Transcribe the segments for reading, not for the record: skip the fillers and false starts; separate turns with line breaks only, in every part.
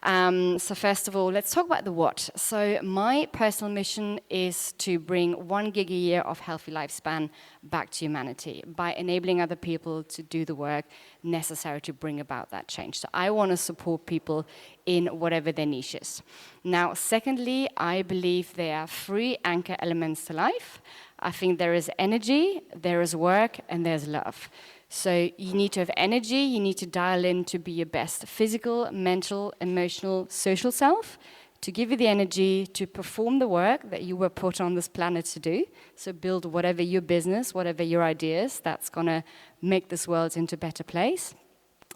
So first of all, let's talk about the what. So my personal mission is to bring 1 gig a year of healthy lifespan back to humanity by enabling other people to do the work necessary to bring about that change. So I want to support people in whatever their niche is. Now, secondly, I believe there are 3 anchor elements to life. I think there is energy, there is work, and there's love. So you need to have energy, you need to dial in to be your best physical, mental, emotional, social self, to give you the energy to perform the work that you were put on this planet to do. So build whatever your business, whatever your ideas, that's gonna make this world into a better place.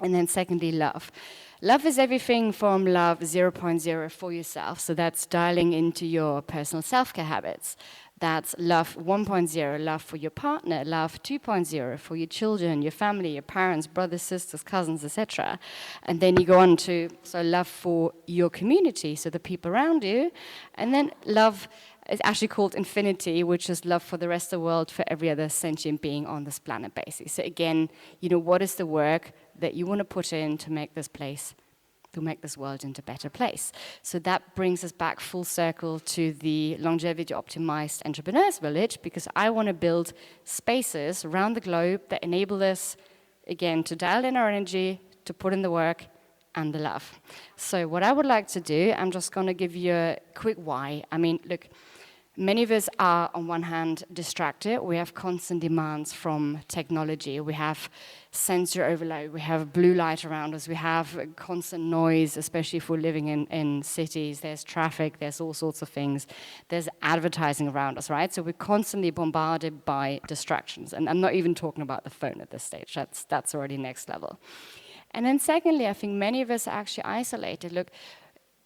And then secondly, love. Love is everything from love 0.0 for yourself. So that's dialing into your personal self-care habits. That's love 1.0, love for your partner, love 2.0 for your children, your family, your parents, brothers, sisters, cousins, etc. And then you go on to, so love for your community, so the people around you. And then love is actually called infinity, which is love for the rest of the world, for every other sentient being on this planet, basically. So again, what is the work that you want to put in to make this place, to make this world into a better place? So that brings us back full circle to the longevity optimized entrepreneurs village, because I want to build spaces around the globe that enable us, again, to dial in our energy, to put in the work and the love. So what I would like to do, I'm just going to give you a quick why. I mean, look, many of us are, on one hand, distracted. We have constant demands from technology. We have sensor overload. We have blue light around us. We have constant noise, especially if we're living in cities. There's traffic. There's all sorts of things. There's advertising around us, right? So we're constantly bombarded by distractions. And I'm not even talking about the phone at this stage. That's already next level. And then secondly, I think many of us are actually isolated. Look,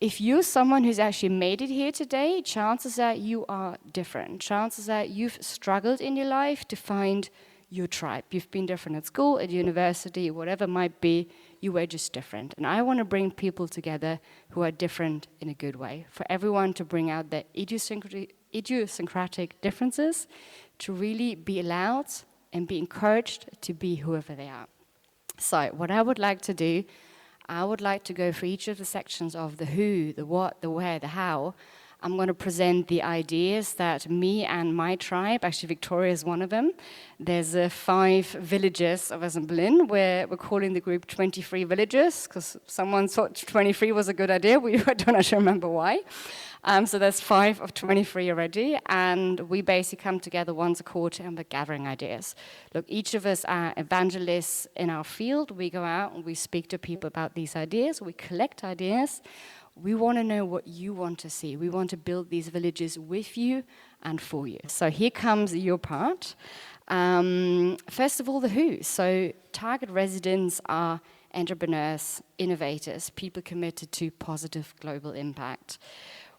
if you're someone who's actually made it here today, chances are you are different. Chances are you've struggled in your life to find your tribe. You've been different at school, at university, whatever it might be, you were just different. And I want to bring people together who are different in a good way, for everyone to bring out their idiosyncratic differences, to really be allowed and be encouraged to be whoever they are. So what I would like to do, I would like to go through each of the sections of the who, the what, the where, the how. I'm going to present the ideas that me and my tribe, actually Victoria is one of them. There's 5 villages of us in Berlin. We're calling the group 23 villages, because someone thought 23 was a good idea. I don't actually remember why. So there's 5 of 23 already, and we basically come together once a quarter and we're gathering ideas. Look, each of us are evangelists in our field. We go out and we speak to people about these ideas. We collect ideas. We want to know what you want to see. We want to build these villages with you and for you. So here comes your part. First of all, the who. So target residents are entrepreneurs, innovators, people committed to positive global impact.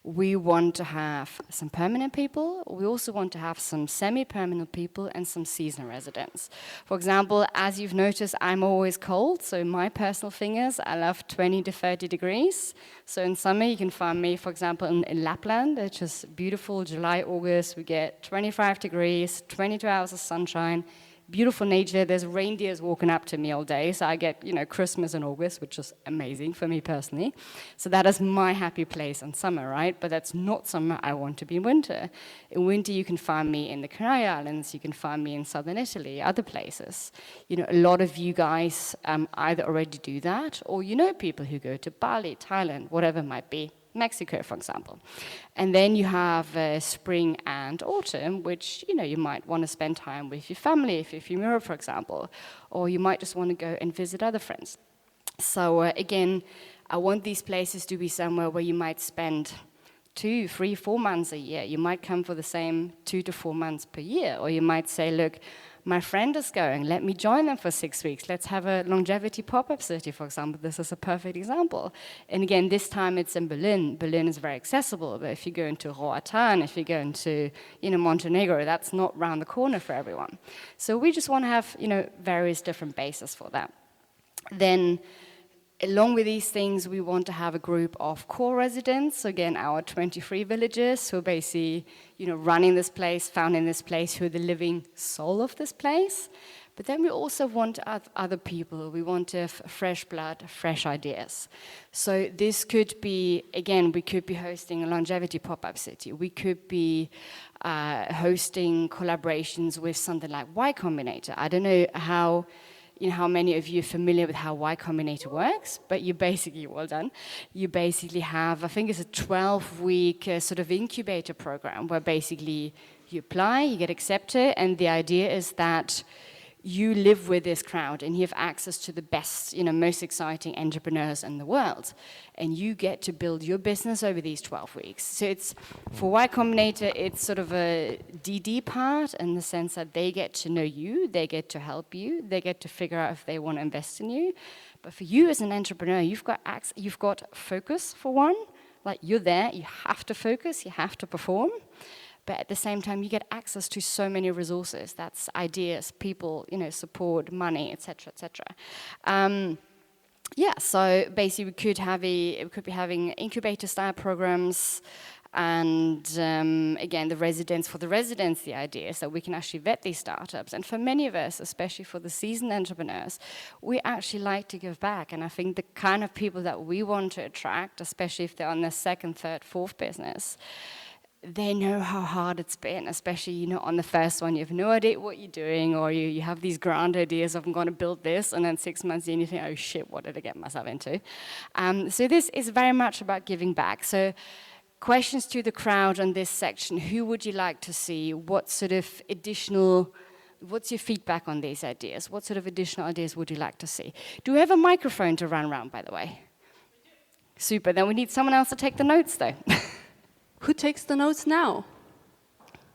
We want to have some permanent people. We also want to have some semi-permanent people and some seasonal residents. For example, as you've noticed, I'm always cold. So my personal thing is I love 20 to 30 degrees. So in summer, you can find me, for example, in Lapland, which is beautiful. July, August, we get 25 degrees, 22 hours of sunshine, beautiful nature. There's reindeers walking up to me all day. So I get, Christmas in August, which is amazing for me personally. So that is my happy place in summer, right? But that's not summer I want to be in winter. In winter, you can find me in the Canary Islands. You can find me in southern Italy, other places. A lot of you guys either already do that, or people who go to Bali, Thailand, whatever it might be. Mexico, for example. And then you have spring and autumn, which, you might want to spend time with your family, if you're from Europe, for example, or you might just want to go and visit other friends. So again, I want these places to be somewhere where you might spend 2, 3, 4 months a year. You might come for the same 2 to 4 months per year, or you might say, look, my friend is going, let me join them for 6 weeks. Let's have a longevity pop-up city, for example. This is a perfect example. And again, this time it's in Berlin. Berlin is very accessible, but if you go into Roatan, if you go into Montenegro, that's not round the corner for everyone. So we just want to have various different bases for that. Then along with these things, we want to have a group of core residents. So again, our 23 villages who are basically, running this place, founding this place, who are the living soul of this place. But then we also want other people. We want to have fresh blood, fresh ideas. So this could be, again, we could be hosting a longevity pop-up city. We could be hosting collaborations with something like Y Combinator. I don't know how many of you are familiar with how Y Combinator works, but you basically, well done, you basically have, I think it's a 12-week sort of incubator program where basically you apply, you get accepted, and the idea is that you live with this crowd and you have access to the best, most exciting entrepreneurs in the world. And you get to build your business over these 12 weeks. So it's, for Y Combinator, it's sort of a DD part in the sense that they get to know you, they get to help you, they get to figure out if they want to invest in you. But for you as an entrepreneur, you've got focus for one. Like you're there, you have to focus, you have to perform. But at the same time, you get access to so many resources. That's ideas, people, support, money, etc., etc. So basically, we could be having incubator-style programs, and again, the idea is that we can actually vet these startups. And for many of us, especially for the seasoned entrepreneurs, we actually like to give back. And I think the kind of people that we want to attract, especially if they're on their second, third, fourth business, they know how hard it's been, especially, on the first one. You have no idea what you're doing, or you have these grand ideas of, I'm going to build this, and then 6 months in, you think, oh shit, what did I get myself into? So this is very much about giving back. So questions to the crowd on this section: who would you like to see? What's your feedback on these ideas? What sort of additional ideas would you like to see? Do we have a microphone to run around, by the way? Super, then we need someone else to take the notes, though.
Who takes the notes now?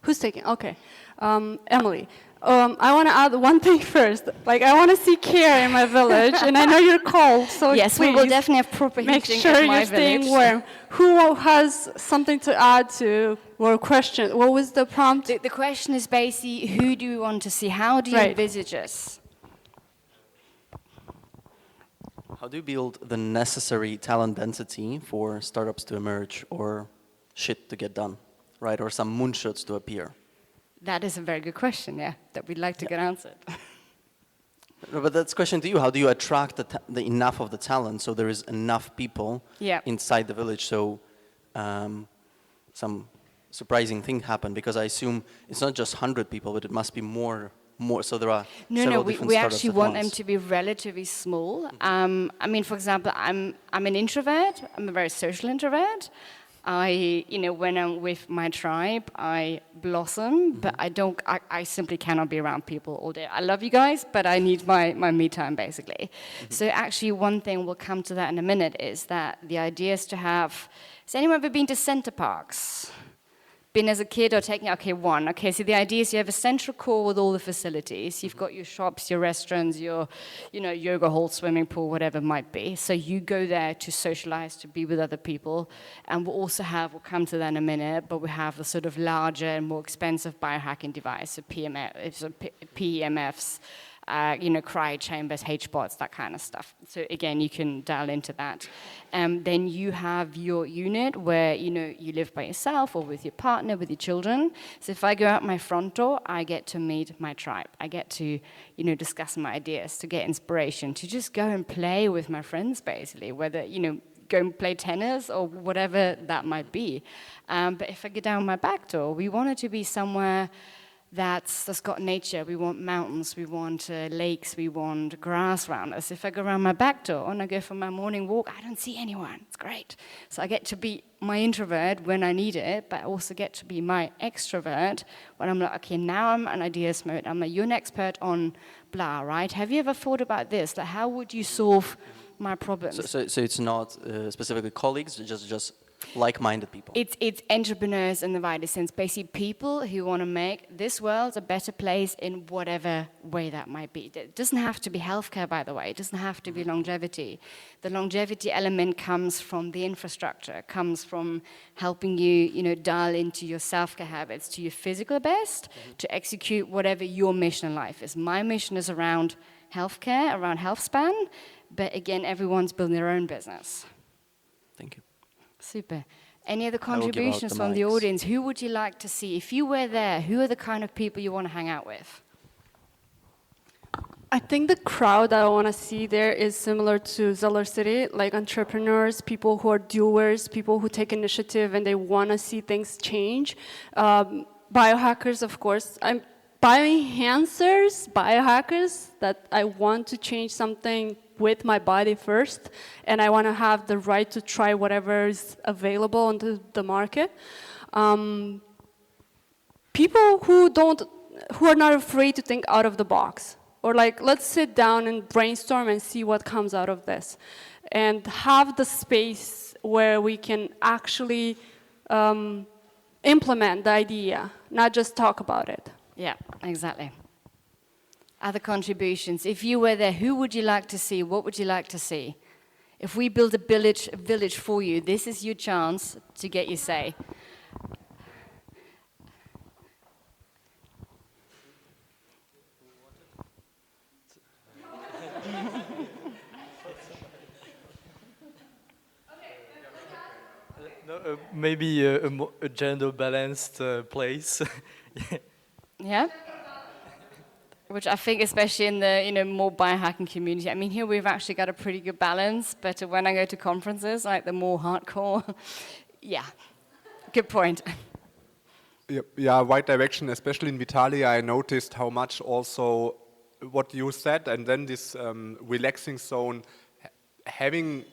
Who's taking? Okay. Emily. I want to add one thing first. I want to see care in my village, and I know you're cold, so
yes,
please
we will definitely have proper heating.
Make sure you're staying warm. Who has something to add to or question? What was the prompt?
The question is basically, who do you want to see? How do you envisage us?
How do you build the necessary talent density for startups to emerge or shit to get done, right? Or some moonshots to appear?
That is a very good question, that we'd like to get answered.
No, but that's a question to you. How do you attract the enough of the talent so there is enough people inside the village so some surprising thing happen? Because I assume it's not just 100 people, but it must be more. So there are several different
we
startups
actually
at
want
once.
them to be relatively small. For example, I'm an introvert. I'm a very social introvert. When I'm with my tribe, I blossom, but I simply cannot be around people all day. I love you guys, but I need my me time, basically. So actually, one thing, we'll come to that in a minute, is that the idea is to have, has anyone ever been to Center Parks? Been as a kid or taking, one. Okay, so the idea is you have a central core with all the facilities. You've got your shops, your restaurants, your, yoga hall, swimming pool, whatever it might be. So you go there to socialize, to be with other people. And we'll also have, we'll come to that in a minute, but we have the sort of larger and more expensive biohacking device, so PEMFs, cryo chambers, H-bots, that kind of stuff. So again, you can dial into that. Then you have your unit where, you live by yourself or with your partner, with your children. So if I go out my front door, I get to meet my tribe. I get to, discuss my ideas, to get inspiration, to just go and play with my friends, basically, whether, go and play tennis or whatever that might be. But if I go down my back door, we want it to be somewhere that's got nature. We want mountains, we want lakes, we want grass around us. If I go around my back door and I go for my morning walk, I don't see anyone. It's great. So I get to be my introvert when I need it, but I also get to be my extrovert when I'm like, okay, now I'm in ideas mode. I'm like, you're an expert on blah, right? Have you ever thought about this? Like, how would you solve my problems?
So it's not specifically colleagues, just like-minded people.
It's entrepreneurs in the widest sense, basically people who want to make this world a better place in whatever way that might be. It doesn't have to be healthcare, by the way. It doesn't have to be longevity. The longevity element comes from the infrastructure, comes from helping you, dial into your self-care habits, to your physical best, to execute whatever your mission in life is. My mission is around healthcare, around health span, but again, everyone's building their own business.
Thank you.
Super. Any other contributions from the audience? Who would you like to see? If you were there, who are the kind of people you want to hang out with?
I think the crowd that I want to see there is similar to Zelar-City, like entrepreneurs, people who are doers, people who take initiative and they want to see things change. Biohackers, of course. I'm biohackers, that I want to change something with my body first, and I want to have the right to try whatever is available on the market. People who are not afraid to think out of the box. Or like, let's sit down and brainstorm and see what comes out of this. And have the space where we can actually implement the idea, not just talk about it.
Yeah, exactly. Other contributions. If you were there, who would you like to see? What would you like to see? If we build a village for you, this is your chance to get your say.
Maybe a gender-balanced place.
Yeah. Which I think, especially in the more biohacking community, I mean, here we've actually got a pretty good balance. But when I go to conferences, like the more hardcore, yeah, good point.
Yeah, right direction, especially in Vitalia, I noticed how much also what you said, and then this relaxing zone, having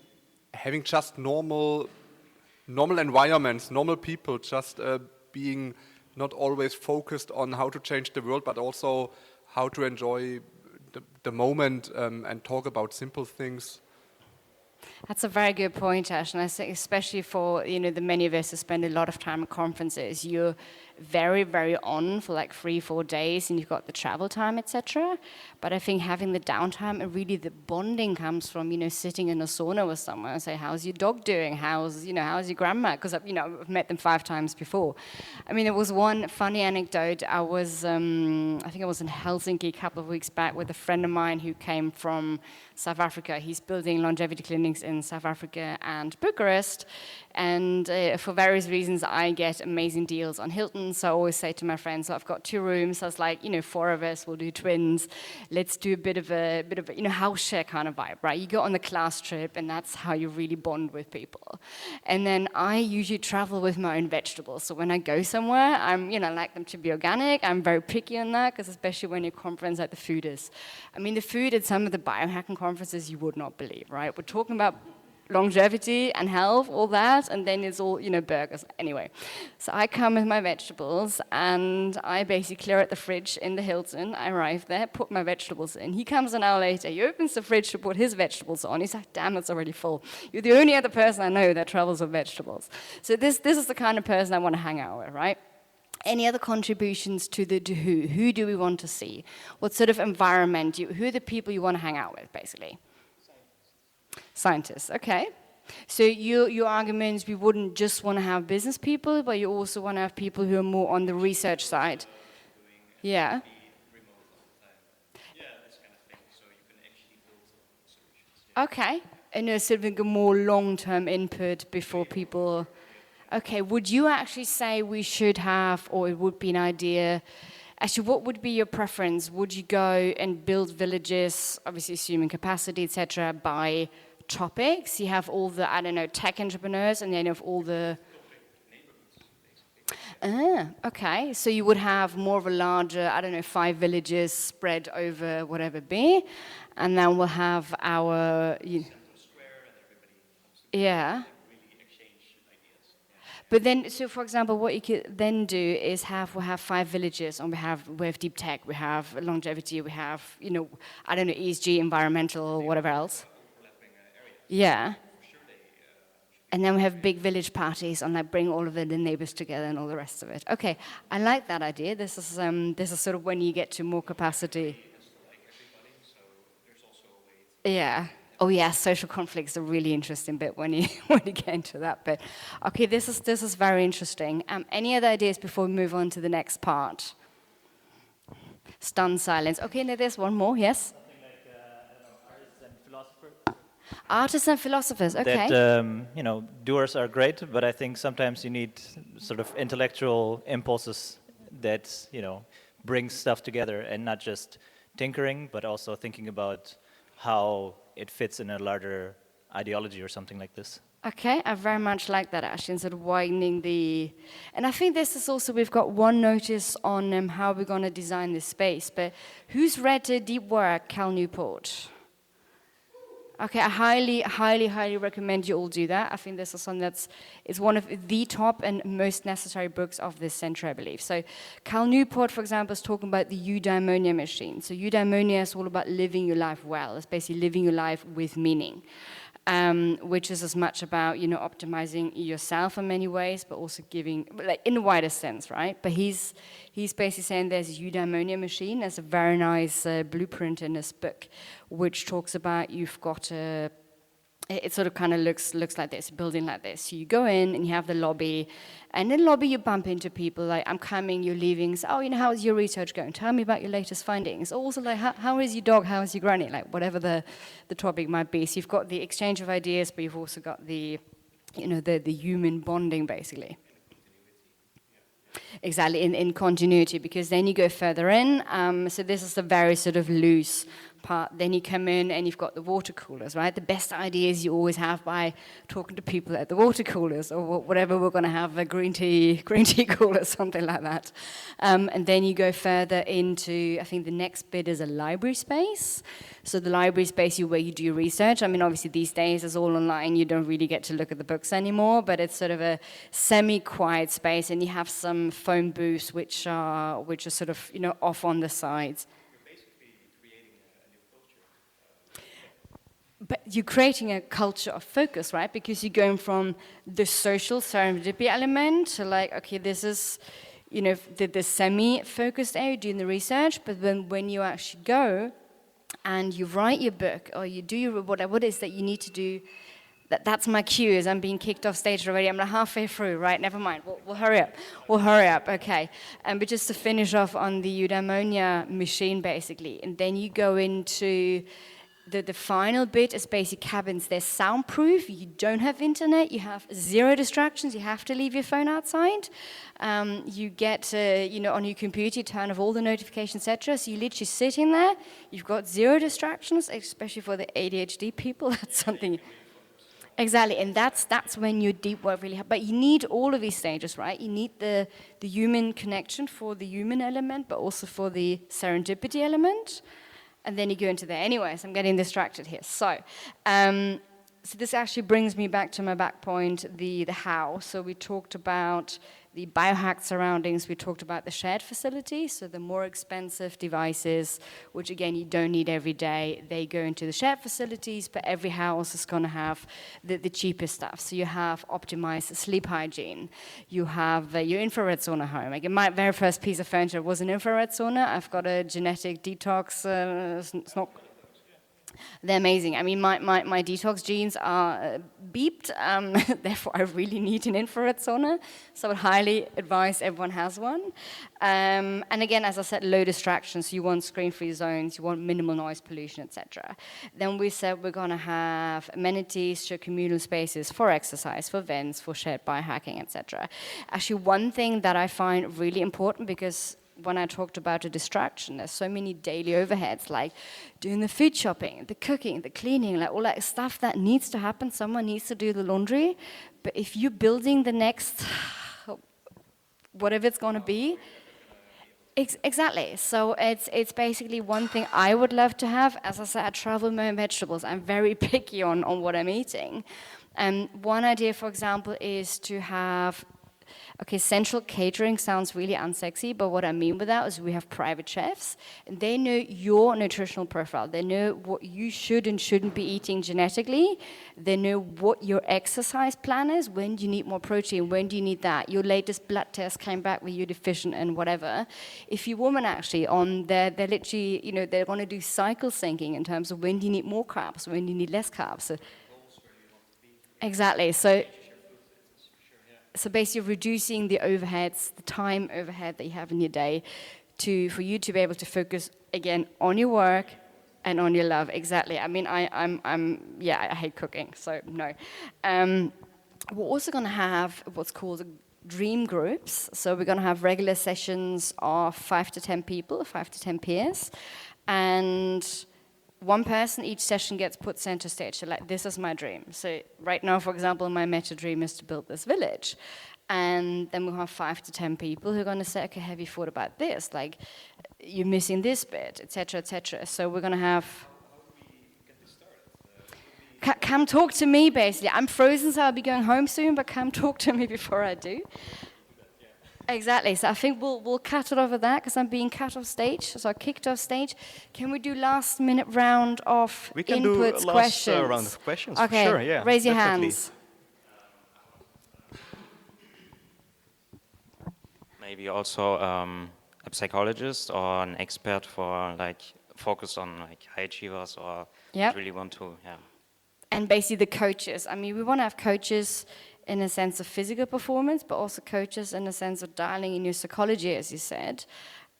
just normal environments, normal people, just being not always focused on how to change the world, but also how to enjoy the moment and talk about simple things.
That's a very good point, Ash, and I think especially for the many of us who spend a lot of time at conferences, you're very, very on for like 3-4 days, and you've got the travel time, etc. But I think having the downtime and really the bonding comes from sitting in a sauna with someone and say, "How's your dog doing? How's your grandma?" Because I've met them 5 times before. I mean, there was one funny anecdote. I think I was in Helsinki a couple of weeks back with a friend of mine who came from South Africa. He's building longevity clinics in South Africa and Bucharest. And for various reasons, I get amazing deals on Hilton. So I always say to my friends, so I've got 2 rooms. So I was like, 4 of us will do twins. Let's do a bit of a house share kind of vibe, right? You go on the class trip, and that's how you really bond with people. And then I usually travel with my own vegetables. So when I go somewhere, I like them to be organic. I'm very picky on that, because especially when you conference like the food is. I mean, the food at some of the biohacking conferences you would not believe, right? We're talking about longevity and health, all that, and then it's all, burgers. Anyway, so I come with my vegetables, and I basically clear out the fridge in the Hilton. I arrive there, put my vegetables in. He comes an hour later, he opens the fridge to put his vegetables on. He's like, "Damn, it's already full." You're the only other person I know that travels with vegetables. So this is the kind of person I want to hang out with, right? Any other contributions to the who? Who do we want to see? What sort of environment? Who are the people you want to hang out with, basically? Scientists, okay. So your arguments, we wouldn't just want to have business people, but you also want to have people who are more on the research side. Yeah. Okay, and sort of a more long-term input before people. Okay, would you actually say we should have, or it would be an idea? Actually, what would be your preference? Would you go and build villages, obviously assuming capacity, etc., by topics? You have all the, tech entrepreneurs, and then you have all the... Okay. So you would have more of a larger, 5 villages spread over whatever be, and then we'll have our... Yeah. But then, so for example, what you could then do is we'll have 5 villages, and we have deep tech, we have longevity, we have, ESG, environmental, whatever else. Yeah. And then we have big village parties, and bring all of the neighbors together and all the rest of it. Okay, I like that idea. This is sort of when you get to more capacity. Yeah. Oh yeah, social conflict is a really interesting bit when you get into that bit. Okay, this is very interesting. Any other ideas before we move on to the next part? Stunned silence. Okay, now there's one more. Yes.
Something like artists and philosophers.
Artists and philosophers. Okay.
That doers are great, but I think sometimes you need sort of intellectual impulses that bring stuff together, and not just tinkering, but also thinking about how it fits in a larger ideology or something like this.
Okay, I very much like that actually, and sort of widening the, and I think this is also, we've got one notice on how we're going to design this space, but who's read Deep Work, Cal Newport? Okay, I highly recommend you all do that. I think this is something is one of the top and most necessary books of this century, I believe. So Cal Newport, for example, is talking about the eudaimonia machine. So eudaimonia is all about living your life well. It's basically living your life with meaning. Which is as much about, optimizing yourself in many ways, but also giving, like in the wider sense, right? But he's basically saying there's a eudaimonia machine. There's a very nice blueprint in this book, which talks about you've got a, it sort of kind of looks like this, building like this. So you go in and you have the lobby, and in the lobby you bump into people like, I'm coming, you're leaving, so, how's your research going? Tell me about your latest findings. Also like, how is your dog, how is your granny? Like whatever the topic might be. So you've got the exchange of ideas, but you've also got the, the human bonding basically. Exactly, in continuity, because then you go further in. So this is a very sort of loose part. Then you come in and you've got the water coolers, right? The best ideas you always have by talking to people at the water coolers, or whatever we're going to have, a green tea cooler, something like that. And then you go further into, I think the next bit is a library space. So the library space is where you do your research. I mean, obviously these days it's all online. You don't really get to look at the books anymore, but it's sort of a semi-quiet space, and you have some phone booths which are sort of off on the sides. But you're creating a culture of focus, right? Because you're going from the social serendipity element to like, okay, this is, the semi-focused area doing the research, but then when you actually go and you write your book or you do your, what it is that you need to do, that's my cue as I'm being kicked off stage already. I'm like halfway through, right? Never mind. We'll hurry up. We'll hurry up, okay. But just to finish off on the eudaimonia machine, basically, and then you go into the final bit is basic cabins. They're soundproof. You don't have internet. You have 0 distractions. You have to leave your phone outside. You get, on your computer, you turn off all the notifications, etc. So you're literally sitting there. You've got 0 distractions, especially for the ADHD people. That's something. Exactly, and that's when your deep work really happens. But you need all of these stages, right? You need the human connection for the human element, but also for the serendipity element. And then you go into there. Anyways, I'm getting distracted here. So this actually brings me back to my back point, the how. So we talked about the biohacked surroundings. We talked about the shared facilities. So the more expensive devices, which again you don't need every day, they go into the shared facilities. But every house is going to have the cheapest stuff. So you have optimized sleep hygiene. You have your infrared sauna home. Like my very first piece of furniture was an infrared sauna. I've got a genetic detox. It's not. They're amazing. I mean, my detox genes are beeped, therefore I really need an infrared sauna. So I would highly advise everyone has one. And again, as I said, low distractions. You want screen-free zones, you want minimal noise pollution, etc. Then we said we're going to have amenities, shared communal spaces for exercise, for events, for shared biohacking, etc. Actually, one thing that I find really important, because when I talked about a distraction, there's so many daily overheads, like doing the food shopping, the cooking, the cleaning, like all that stuff that needs to happen. Someone needs to do the laundry. But if you're building the next, whatever it's going to be, exactly. So it's basically one thing I would love to have. As I said, I travel my own vegetables. I'm very picky on what I'm eating. And one idea, for example, is to have, okay, central catering sounds really unsexy, but what I mean with that is we have private chefs, and they know your nutritional profile. They know what you should and shouldn't be eating genetically. They know what your exercise plan is. When do you need more protein? When do you need that? Your latest blood test came back with you deficient and whatever. If you're woman actually, they're literally, they want to do cycle syncing in terms of when do you need more carbs, when do you need less carbs. So, exactly. So basically reducing the overheads, the time overhead that you have in your day for you to be able to focus, again, on your work and on your love. Exactly. I mean, I hate cooking, so no. We're also going to have what's called dream groups. So we're going to have regular sessions of 5 to 10 people, 5 to 10 peers. and one person each session gets put center stage. So like, this is my dream. So right now, for example, my meta dream is to build this village. And then we'll have 5 to 10 people who are going to say, okay, have you thought about this? Like, you're missing this bit, etc., etc. So we're going to have... Come talk to me, basically. I'm frozen, so I'll be going home soon, but come talk to me before I do. Exactly. So I think we'll cut it over that because I'm being cut off stage. So I kicked off stage. Can we do last minute round of
We can
inputs,
do a last
questions?
round of questions.
Okay.
Sure, yeah.
Raise your
definitely.
hands.
Maybe also a psychologist or an expert for like focused on like high achievers or really want to,
And basically the coaches. I mean, we want to have coaches in a sense of physical performance, but also coaches in a sense of dialing in your psychology, as you said.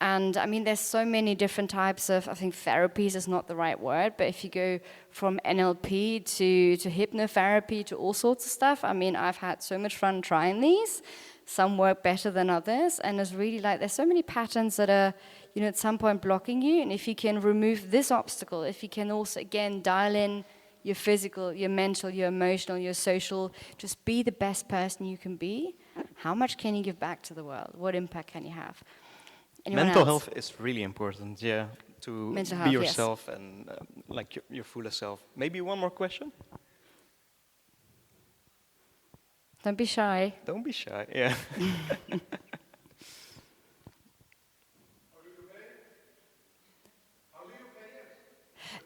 And I mean, there's so many different types of, I think therapies is not the right word, but if you go from NLP to hypnotherapy to all sorts of stuff, I mean, I've had so much fun trying these. Some work better than others, and it's really like, there's so many patterns that are, you know, at some point blocking you, and if you can remove this obstacle, if you can also, again, dial in your physical, your mental, your emotional, your social, just be the best person you can be. How much can you give back to the world? What impact can you have? Anyone
Mental
else?
health is really important, to
Mental
be
health,
yourself and like your fullest self. Maybe one more question?
Don't be shy.
Don't be shy, yeah.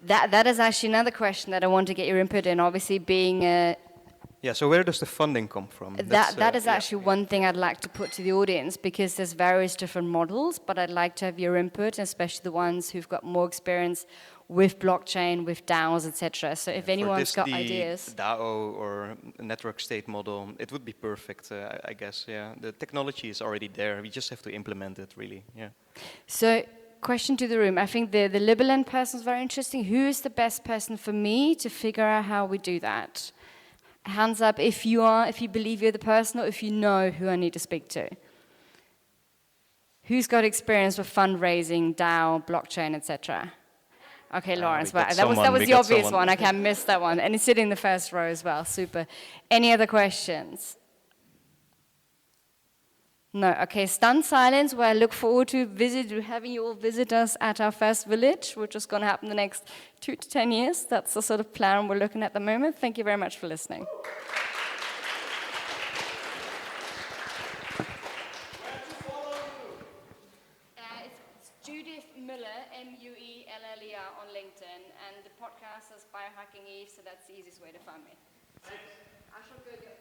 That is actually another question that I want to get your input in, obviously being a...
Yeah, so where does the funding come from?
That is actually one thing I'd like to put to the audience, because there's various different models, but I'd like to have your input, especially the ones who've got more experience with blockchain, with DAOs, etc. So if anyone's got ideas...
DAO or network state model, it would be perfect, I guess, yeah. The technology is already there, we just have to implement it, really, yeah.
So, question to the room. I think the Liberland person is very interesting. Who is the best person for me to figure out how we do that? Hands up if you believe you're the person, or if you know who I need to speak to. Who's got experience with fundraising, DAO, blockchain, etc.? Okay, Lawrence, that was the obvious one. I can't miss that one. And it's sitting in the first row as well. Super. Any other questions? No. Okay, stunned silence. Well, I look forward to having you all visit us at our first village, which is going to happen the next 2 to 10 years. That's the sort of plan we're looking at the moment. Thank you very much for listening. It's Judith Mueller, Mueller on LinkedIn, and the podcast is Biohacking Eve, so that's the easiest way to find me. So I shall go get